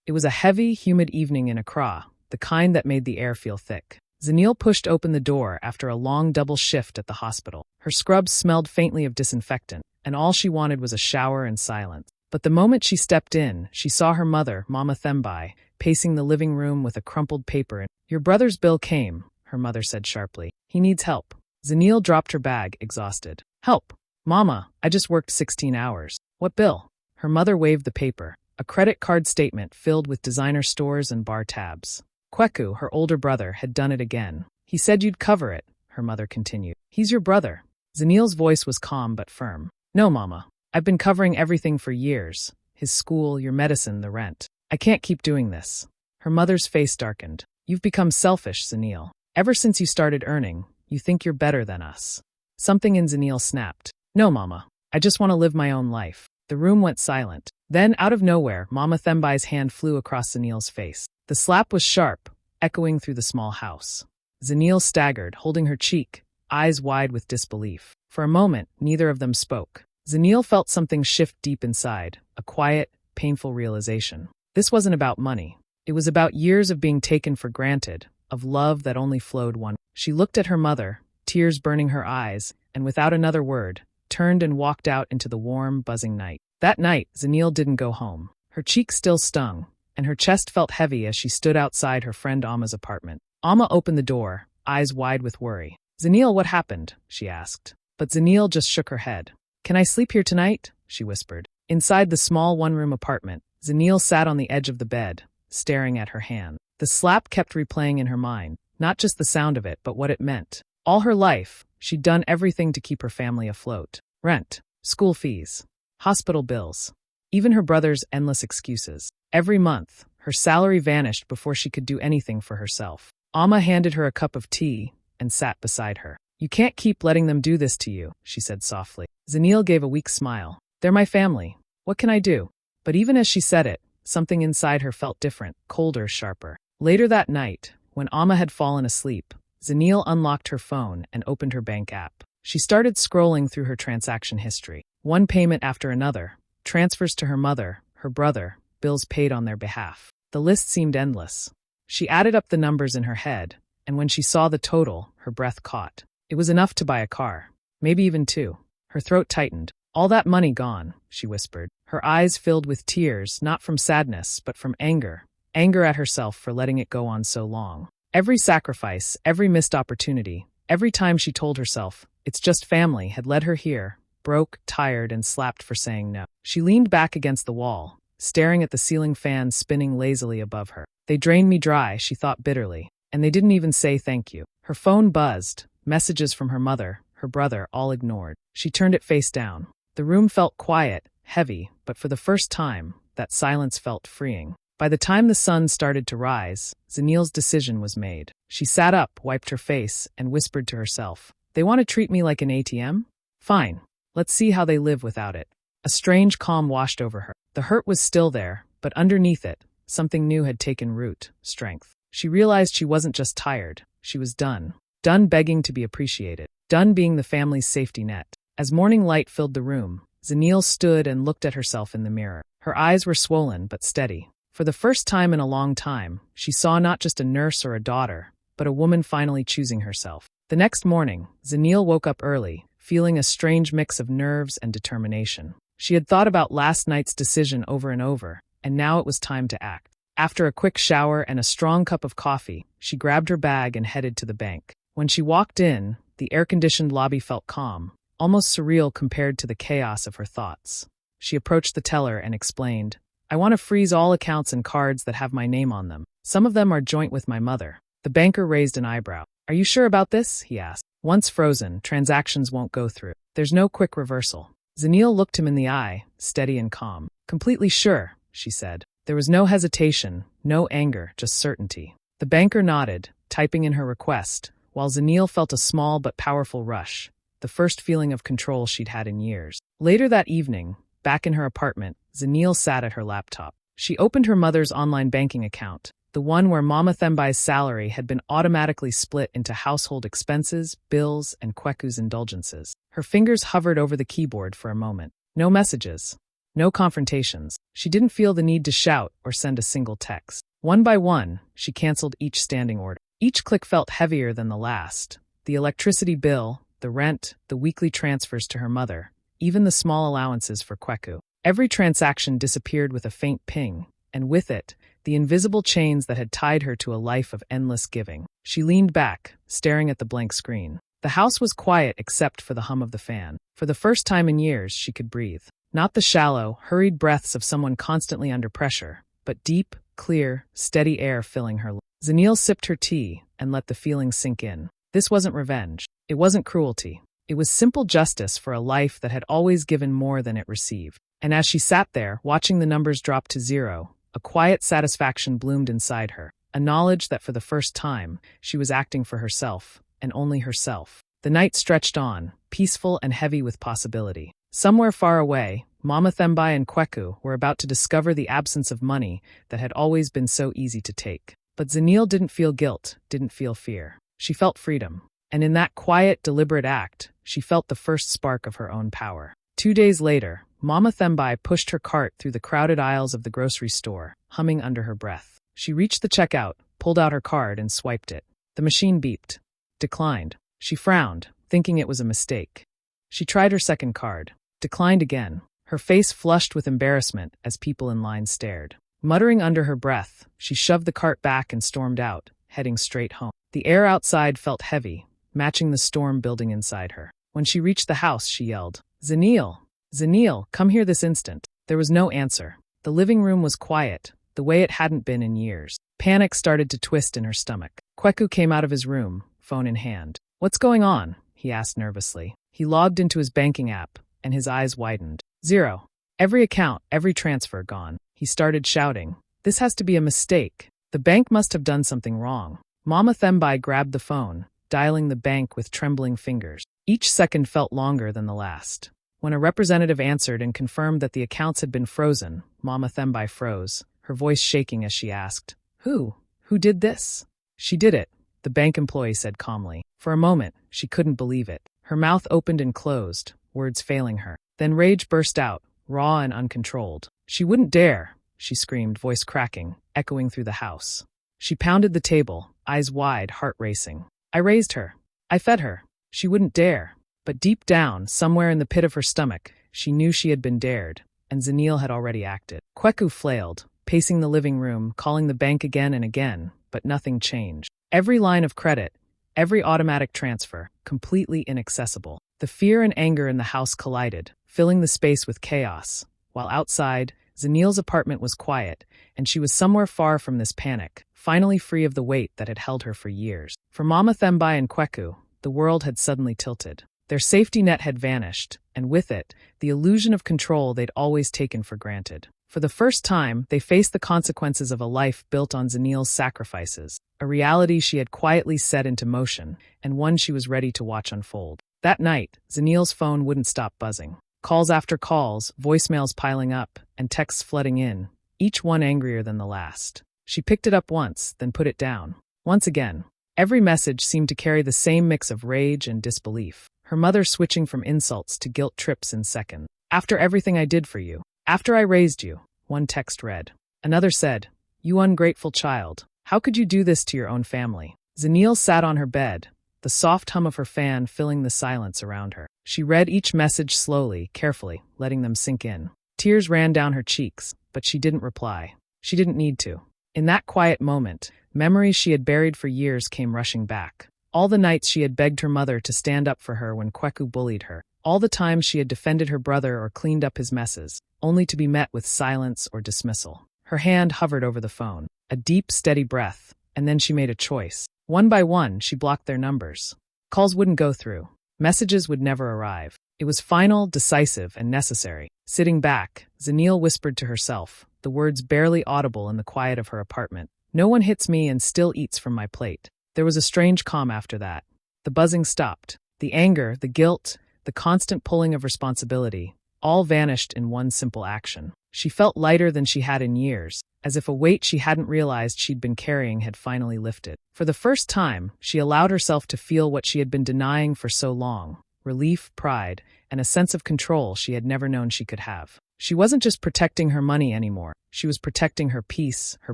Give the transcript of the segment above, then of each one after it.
It was a heavy, humid evening in Accra, the kind that made the air feel thick. Zanil pushed open the door after a long double shift at the hospital. Her scrubs smelled faintly of disinfectant, and all she wanted was a shower and silence. But the moment she stepped in, she saw her mother, Mama Thembai, pacing the living room with a crumpled paper. "Your brother's bill came," her mother said sharply. "He needs help." Zanil dropped her bag, exhausted. "Help? Mama, I just worked 16 hours. What bill?" Her mother waved the paper, a credit card statement filled with designer stores and bar tabs. Kweku, her older brother, had done it again. "He said you'd cover it," her mother continued. "He's your brother." Zanil's voice was calm but firm. "No, Mama. I've been covering everything for years. His school, your medicine, the rent. I can't keep doing this." Her mother's face darkened. "You've become selfish, Zanil. Ever since you started earning, you think you're better than us." Something in Zanil snapped. "No, Mama. I just want to live my own life." The room went silent. Then, out of nowhere, Mama Thembai's hand flew across Zanil's face. The slap was sharp, echoing through the small house. Zanil staggered, holding her cheek, eyes wide with disbelief. For a moment, neither of them spoke. Zanil felt something shift deep inside, a quiet, painful realization. This wasn't about money. It was about years of being taken for granted, of love that only flowed one. She looked at her mother, tears burning her eyes, and without another word, turned and walked out into the warm, buzzing night. That night, Zanil didn't go home. Her cheeks still stung, and her chest felt heavy as she stood outside her friend Amma's apartment. Amma opened the door, eyes wide with worry. "Zanil, what happened?" she asked. But Zanil just shook her head. "Can I sleep here tonight?" she whispered. Inside the small one-room apartment, Zanil sat on the edge of the bed, staring at her hand. The slap kept replaying in her mind, not just the sound of it, but what it meant. All her life, she'd done everything to keep her family afloat. Rent, school fees, hospital bills, even her brother's endless excuses. Every month, her salary vanished before she could do anything for herself. Amma handed her a cup of tea and sat beside her. "You can't keep letting them do this to you," she said softly. Zanil gave a weak smile. "They're my family. What can I do?" But even as she said it, something inside her felt different, colder, sharper. Later that night, when Amma had fallen asleep, Zanil unlocked her phone and opened her bank app. She started scrolling through her transaction history. One payment after another, transfers to her mother, her brother, bills paid on their behalf. The list seemed endless. She added up the numbers in her head, and when she saw the total, her breath caught. It was enough to buy a car, maybe even two. Her throat tightened. "All that money gone," she whispered. Her eyes filled with tears, not from sadness, but from anger. Anger at herself for letting it go on so long. Every sacrifice, every missed opportunity, every time she told herself, it's just family, had led her here, broke, tired, and slapped for saying no. She leaned back against the wall, staring at the ceiling fan spinning lazily above her. "They drained me dry," she thought bitterly, "and they didn't even say thank you." Her phone buzzed, messages from her mother, her brother, all ignored. She turned it face down. The room felt quiet, heavy, but for the first time, that silence felt freeing. By the time the sun started to rise, Zanil's decision was made. She sat up, wiped her face, and whispered to herself, "They want to treat me like an ATM? Fine. Let's see how they live without it." A strange calm washed over her. The hurt was still there, but underneath it, something new had taken root, strength. She realized she wasn't just tired, she was done. Done begging to be appreciated. Done being the family's safety net. As morning light filled the room, Zanil stood and looked at herself in the mirror. Her eyes were swollen but steady. For the first time in a long time, she saw not just a nurse or a daughter, but a woman finally choosing herself. The next morning, Zanil woke up early, feeling a strange mix of nerves and determination. She had thought about last night's decision over and over, and now it was time to act. After a quick shower and a strong cup of coffee, she grabbed her bag and headed to the bank. When she walked in, the air-conditioned lobby felt calm, almost surreal compared to the chaos of her thoughts. She approached the teller and explained, "I want to freeze all accounts and cards that have my name on them. Some of them are joint with my mother." The banker raised an eyebrow. "Are you sure about this?" he asked. "Once frozen, transactions won't go through. There's no quick reversal." Zanil looked him in the eye, steady and calm. "Completely sure," she said. There was no hesitation, no anger, just certainty. The banker nodded, typing in her request, while Zanil felt a small but powerful rush, the first feeling of control she'd had in years. Later that evening, back in her apartment, Zanil sat at her laptop. She opened her mother's online banking account, the one where Mama Thembai's salary had been automatically split into household expenses, bills, and Kweku's indulgences. Her fingers hovered over the keyboard for a moment. No messages. No confrontations. She didn't feel the need to shout or send a single text. One by one, she canceled each standing order. Each click felt heavier than the last. The electricity bill, the rent, the weekly transfers to her mother, even the small allowances for Kweku. Every transaction disappeared with a faint ping, and with it, the invisible chains that had tied her to a life of endless giving. She leaned back, staring at the blank screen. The house was quiet except for the hum of the fan. For the first time in years, she could breathe. Not the shallow, hurried breaths of someone constantly under pressure, but deep, clear, steady air filling her lungs. Zanil sipped her tea and let the feeling sink in. This wasn't revenge. It wasn't cruelty. It was simple justice for a life that had always given more than it received. And as she sat there, watching the numbers drop to zero, a quiet satisfaction bloomed inside her, a knowledge that for the first time, she was acting for herself, and only herself. The night stretched on, peaceful and heavy with possibility. Somewhere far away, Mama Thembai and Kweku were about to discover the absence of money that had always been so easy to take. But Zanil didn't feel guilt, didn't feel fear. She felt freedom. And in that quiet, deliberate act, she felt the first spark of her own power. 2 days later, Mama Thembai pushed her cart through the crowded aisles of the grocery store, humming under her breath. She reached the checkout, pulled out her card and swiped it. The machine beeped. Declined. She frowned, thinking it was a mistake. She tried her second card. Declined again. Her face flushed with embarrassment as people in line stared. Muttering under her breath, she shoved the cart back and stormed out, heading straight home. The air outside felt heavy, matching the storm building inside her. When she reached the house, she yelled, "Zanil! Zanil, come here this instant." There was no answer. The living room was quiet, the way it hadn't been in years. Panic started to twist in her stomach. Kweku came out of his room, phone in hand. "What's going on?" he asked nervously. He logged into his banking app, and his eyes widened. Zero. Every account, every transfer gone. He started shouting, "This has to be a mistake. The bank must have done something wrong." Mama Thembai grabbed the phone, dialing the bank with trembling fingers. Each second felt longer than the last. When a representative answered and confirmed that the accounts had been frozen, Mama Thembai froze, her voice shaking as she asked, Who did this?" "She did it," the bank employee said calmly. For a moment, she couldn't believe it. Her mouth opened and closed, words failing her. Then rage burst out, raw and uncontrolled. "She wouldn't dare," she screamed, voice cracking, echoing through the house. She pounded the table, eyes wide, heart racing. "I raised her. I fed her. She wouldn't dare." But deep down, somewhere in the pit of her stomach, she knew she had been dared, and Zanil had already acted. Kweku flailed, pacing the living room, calling the bank again and again, but nothing changed. Every line of credit, every automatic transfer, completely inaccessible. The fear and anger in the house collided, filling the space with chaos, while outside, Zanil's apartment was quiet, and she was somewhere far from this panic, finally free of the weight that had held her for years. For Mama Thembai and Kweku, the world had suddenly tilted. Their safety net had vanished, and with it, the illusion of control they'd always taken for granted. For the first time, they faced the consequences of a life built on Zanil's sacrifices, a reality she had quietly set into motion, and one she was ready to watch unfold. That night, Zanil's phone wouldn't stop buzzing. Calls after calls, voicemails piling up, and texts flooding in, each one angrier than the last. She picked it up once, then put it down. Once again. Every message seemed to carry the same mix of rage and disbelief. Her mother switching from insults to guilt trips in seconds. "After everything I did for you. After I raised you," one text read. Another said, "You ungrateful child. How could you do this to your own family?" Zanil sat on her bed, the soft hum of her fan filling the silence around her. She read each message slowly, carefully, letting them sink in. Tears ran down her cheeks, but she didn't reply. She didn't need to. In that quiet moment, memories she had buried for years came rushing back. All the nights she had begged her mother to stand up for her when Kweku bullied her. All the times she had defended her brother or cleaned up his messes, only to be met with silence or dismissal. Her hand hovered over the phone. A deep, steady breath, and then she made a choice. One by one, she blocked their numbers. Calls wouldn't go through. Messages would never arrive. It was final, decisive, and necessary. Sitting back, Zanil whispered to herself, the words barely audible in the quiet of her apartment. "No one hits me and still eats from my plate." There was a strange calm after that. The buzzing stopped. The anger, the guilt, the constant pulling of responsibility, all vanished in one simple action. She felt lighter than she had in years, as if a weight she hadn't realized she'd been carrying had finally lifted. For the first time, she allowed herself to feel what she had been denying for so long: relief, pride, and a sense of control she had never known she could have. She wasn't just protecting her money anymore. She was protecting her peace, her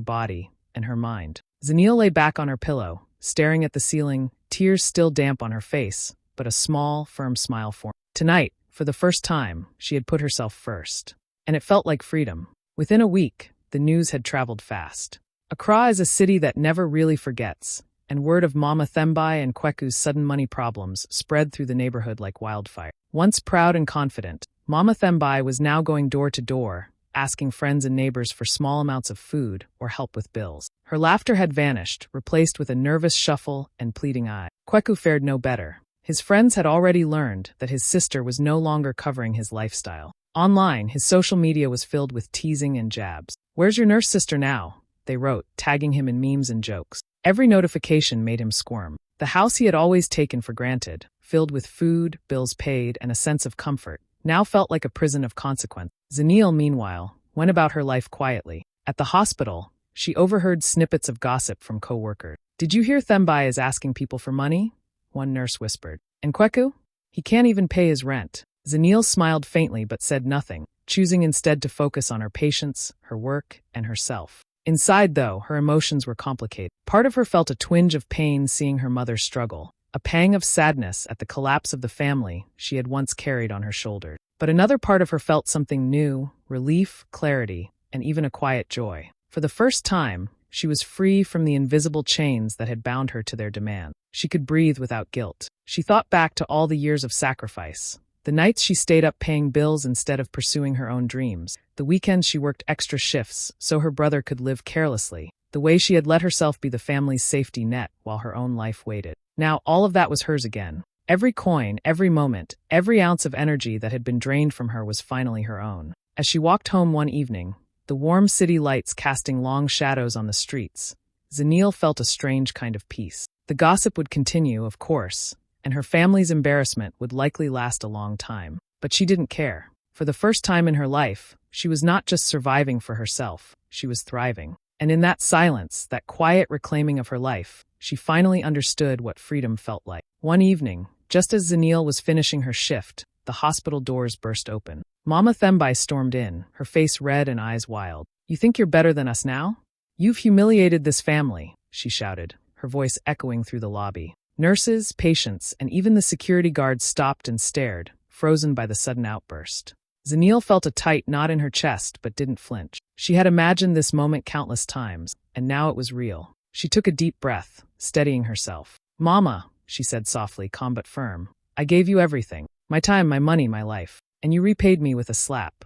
body, and her mind. Zanil lay back on her pillow, staring at the ceiling, tears still damp on her face, but a small, firm smile formed. Tonight, for the first time, she had put herself first. And it felt like freedom. Within a week, the news had traveled fast. Accra is a city that never really forgets, and word of Mama Thembai and Kweku's sudden money problems spread through the neighborhood like wildfire. Once proud and confident, Mama Thembai was now going door to door, asking friends and neighbors for small amounts of food or help with bills. Her laughter had vanished, replaced with a nervous shuffle and pleading eye. Kweku fared no better. His friends had already learned that his sister was no longer covering his lifestyle. Online, his social media was filled with teasing and jabs. "Where's your nurse sister now?" they wrote, tagging him in memes and jokes. Every notification made him squirm. The house he had always taken for granted, filled with food, bills paid, and a sense of comfort, now felt like a prison of consequence. Zanil, meanwhile, went about her life quietly. At the hospital, she overheard snippets of gossip from co-workers. "Did you hear Thembai is asking people for money?" one nurse whispered. "And Kweku? He can't even pay his rent." Zanil smiled faintly but said nothing, choosing instead to focus on her patients, her work, and herself. Inside, though, her emotions were complicated. Part of her felt a twinge of pain seeing her mother struggle, a pang of sadness at the collapse of the family she had once carried on her shoulders. But another part of her felt something new, relief, clarity, and even a quiet joy. For the first time, she was free from the invisible chains that had bound her to their demands. She could breathe without guilt. She thought back to all the years of sacrifice. The nights she stayed up paying bills instead of pursuing her own dreams. The weekends she worked extra shifts so her brother could live carelessly. The way she had let herself be the family's safety net while her own life waited. Now all of that was hers again. Every coin, every moment, every ounce of energy that had been drained from her was finally her own. As she walked home one evening, the warm city lights casting long shadows on the streets, Zanil felt a strange kind of peace. The gossip would continue, of course, and her family's embarrassment would likely last a long time. But she didn't care. For the first time in her life, she was not just surviving for herself, she was thriving. And in that silence, that quiet reclaiming of her life, she finally understood what freedom felt like. One evening, just as Zanil was finishing her shift, the hospital doors burst open. Mama Thembai stormed in, her face red and eyes wild. "You think you're better than us now? You've humiliated this family," she shouted, her voice echoing through the lobby. Nurses, patients, and even the security guards stopped and stared, frozen by the sudden outburst. Zanil felt a tight knot in her chest but didn't flinch. She had imagined this moment countless times, and now it was real. She took a deep breath, steadying herself. "Mama," she said softly, calm but firm, "I gave you everything. My time, my money, my life. And you repaid me with a slap."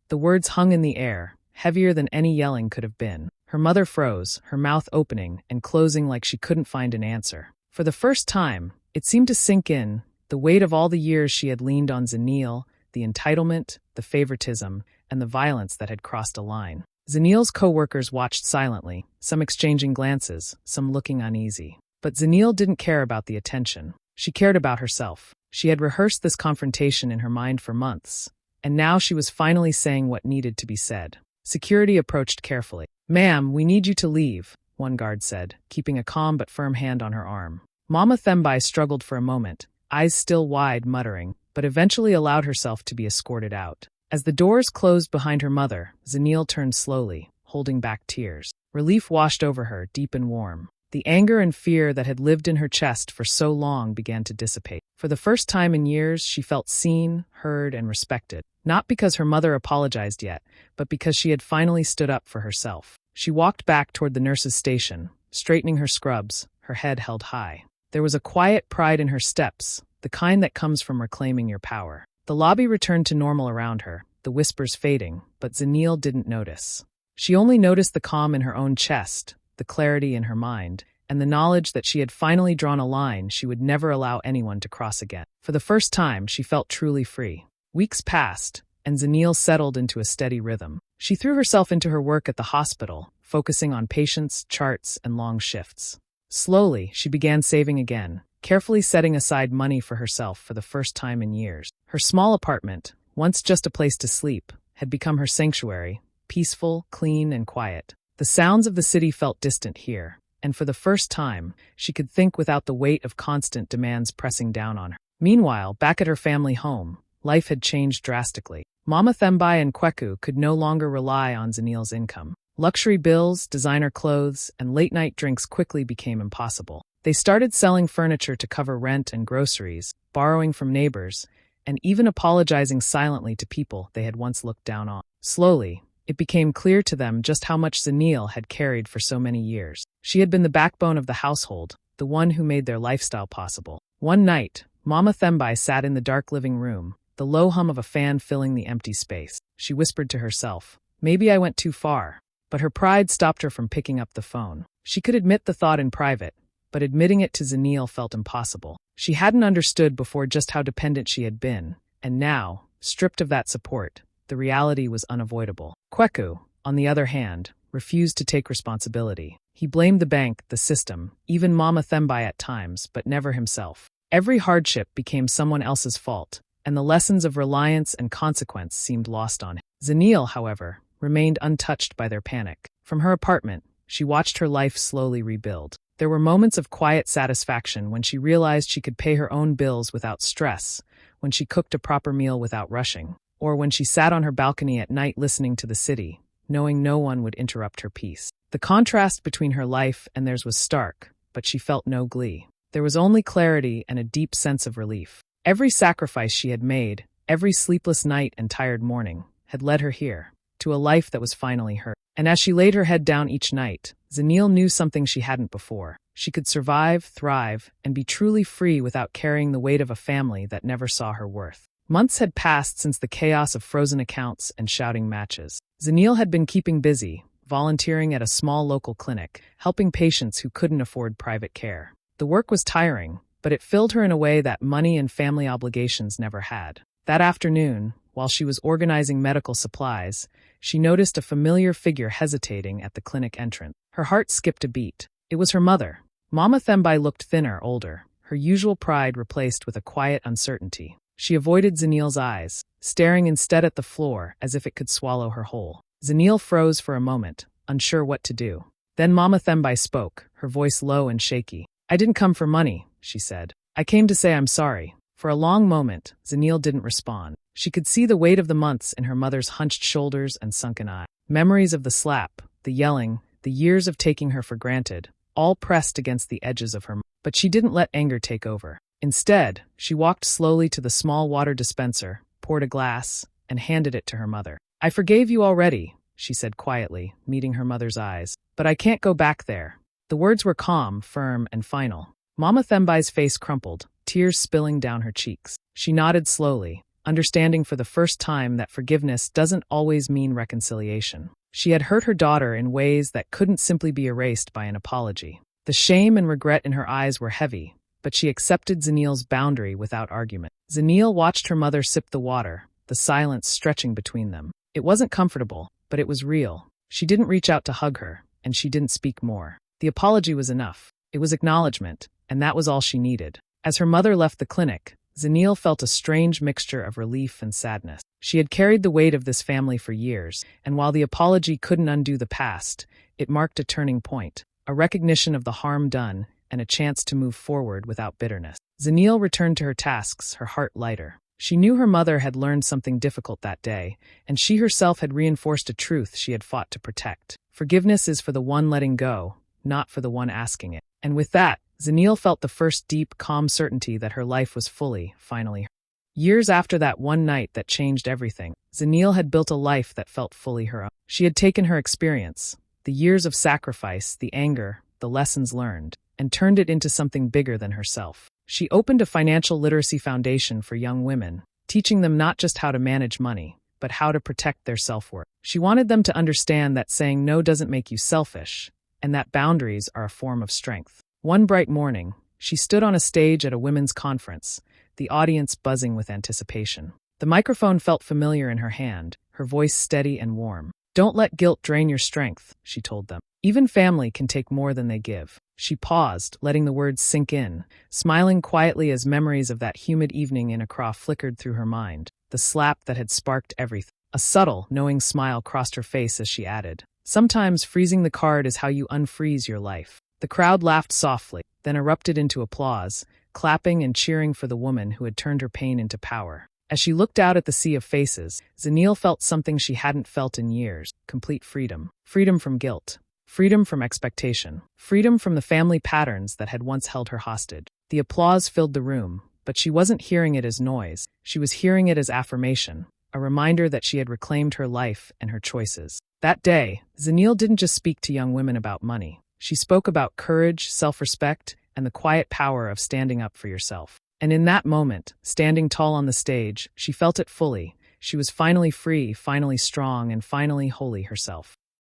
The words hung in the air, heavier than any yelling could have been. Her mother froze, her mouth opening and closing like she couldn't find an answer. For the first time, it seemed to sink in, the weight of all the years she had leaned on Zanil, the entitlement, the favoritism, and the violence that had crossed a line. Zanil's co-workers watched silently, some exchanging glances, some looking uneasy. But Zanil didn't care about the attention. She cared about herself. She had rehearsed this confrontation in her mind for months, and now she was finally saying what needed to be said. Security approached carefully. "Ma'am, we need you to leave," one guard said, keeping a calm but firm hand on her arm. Mama Thembai struggled for a moment, eyes still wide, muttering, but eventually allowed herself to be escorted out. As the doors closed behind her mother, Zanil turned slowly, holding back tears. Relief washed over her, deep and warm. The anger and fear that had lived in her chest for so long began to dissipate. For the first time in years, she felt seen, heard, and respected. Not because her mother apologized yet, but because she had finally stood up for herself. She walked back toward the nurse's station, straightening her scrubs, her head held high. There was a quiet pride in her steps, the kind that comes from reclaiming your power. The lobby returned to normal around her, the whispers fading, but Zanil didn't notice. She only noticed the calm in her own chest, the clarity in her mind, and the knowledge that she had finally drawn a line she would never allow anyone to cross again. For the first time, she felt truly free. Weeks passed, and Zanil settled into a steady rhythm. She threw herself into her work at the hospital, focusing on patients, charts, and long shifts. Slowly, she began saving again, carefully setting aside money for herself for the first time in years. Her small apartment, once just a place to sleep, had become her sanctuary, peaceful, clean, and quiet. The sounds of the city felt distant here, and for the first time, she could think without the weight of constant demands pressing down on her. Meanwhile, back at her family home, life had changed drastically. Mama Thembai and Kweku could no longer rely on Zanil's income. Luxury bills, designer clothes, and late-night drinks quickly became impossible. They started selling furniture to cover rent and groceries, borrowing from neighbors, and even apologizing silently to people they had once looked down on. Slowly, it became clear to them just how much Zanil had carried for so many years. She had been the backbone of the household, the one who made their lifestyle possible. One night, Mama Thembai sat in the dark living room, the low hum of a fan filling the empty space. She whispered to herself, "Maybe I went too far." But her pride stopped her from picking up the phone. She could admit the thought in private, but admitting it to Zanil felt impossible. She hadn't understood before just how dependent she had been, and now, stripped of that support, the reality was unavoidable. Kweku, on the other hand, refused to take responsibility. He blamed the bank, the system, even Mama Thembai at times, but never himself. Every hardship became someone else's fault, and the lessons of reliance and consequence seemed lost on him. Zanil, however, remained untouched by their panic. From her apartment, she watched her life slowly rebuild. There were moments of quiet satisfaction when she realized she could pay her own bills without stress, when she cooked a proper meal without rushing, or when she sat on her balcony at night listening to the city, knowing no one would interrupt her peace. The contrast between her life and theirs was stark, but she felt no glee. There was only clarity and a deep sense of relief. Every sacrifice she had made, every sleepless night and tired morning, had led her here, to a life that was finally hers. And as she laid her head down each night, Zanil knew something she hadn't before. She could survive, thrive, and be truly free without carrying the weight of a family that never saw her worth. Months had passed since the chaos of frozen accounts and shouting matches. Zanil had been keeping busy, volunteering at a small local clinic, helping patients who couldn't afford private care. The work was tiring, but it filled her in a way that money and family obligations never had. That afternoon, while she was organizing medical supplies, she noticed a familiar figure hesitating at the clinic entrance. Her heart skipped a beat. It was her mother. Mama Thembai looked thinner, older, her usual pride replaced with a quiet uncertainty. She avoided Zanil's eyes, staring instead at the floor as if it could swallow her whole. Zanil froze for a moment, unsure what to do. Then Mama Thembai spoke, her voice low and shaky. "I didn't come for money," she said. "I came to say I'm sorry." For a long moment, Zanil didn't respond. She could see the weight of the months in her mother's hunched shoulders and sunken eyes. Memories of the slap, the yelling, the years of taking her for granted, all pressed against the edges of her mind. But she didn't let anger take over. Instead, she walked slowly to the small water dispenser, poured a glass, and handed it to her mother. "I forgave you already," she said quietly, meeting her mother's eyes. "But I can't go back there." The words were calm, firm, and final. Mama Thembai's face crumpled, tears spilling down her cheeks. She nodded slowly, understanding for the first time that forgiveness doesn't always mean reconciliation. She had hurt her daughter in ways that couldn't simply be erased by an apology. The shame and regret in her eyes were heavy, but she accepted Zanil's boundary without argument. Zanil watched her mother sip the water, the silence stretching between them. It wasn't comfortable, but it was real. She didn't reach out to hug her, and she didn't speak more. The apology was enough. It was acknowledgement, and that was all she needed. As her mother left the clinic, Zanil felt a strange mixture of relief and sadness. She had carried the weight of this family for years, and while the apology couldn't undo the past, it marked a turning point, a recognition of the harm done, and a chance to move forward without bitterness. Zanil returned to her tasks, her heart lighter. She knew her mother had learned something difficult that day, and she herself had reinforced a truth she had fought to protect. Forgiveness is for the one letting go, not for the one asking it. And with that, Zanil felt the first deep, calm certainty that her life was finally hers. Years after that one night that changed everything, Zanil had built a life that felt fully her own. She had taken her experience, the years of sacrifice, the anger, the lessons learned, and turned it into something bigger than herself. She opened a financial literacy foundation for young women, teaching them not just how to manage money, but how to protect their self-worth. She wanted them to understand that saying no doesn't make you selfish, and that boundaries are a form of strength. One bright morning, she stood on a stage at a women's conference, the audience buzzing with anticipation. The microphone felt familiar in her hand, her voice steady and warm. "Don't let guilt drain your strength," she told them. "Even family can take more than they give." She paused, letting the words sink in, smiling quietly as memories of that humid evening in Accra flickered through her mind, the slap that had sparked everything. A subtle, knowing smile crossed her face as she added, "Sometimes freezing the card is how you unfreeze your life." The crowd laughed softly, then erupted into applause, clapping and cheering for the woman who had turned her pain into power. As she looked out at the sea of faces, Zanil felt something she hadn't felt in years: complete freedom. Freedom from guilt. Freedom from expectation. Freedom from the family patterns that had once held her hostage. The applause filled the room, but she wasn't hearing it as noise. She was hearing it as affirmation, a reminder that she had reclaimed her life and her choices. That day, Zanil didn't just speak to young women about money. She spoke about courage, self-respect, and the quiet power of standing up for yourself. And in that moment, standing tall on the stage, she felt it fully. She was finally free, finally strong, and finally wholly herself.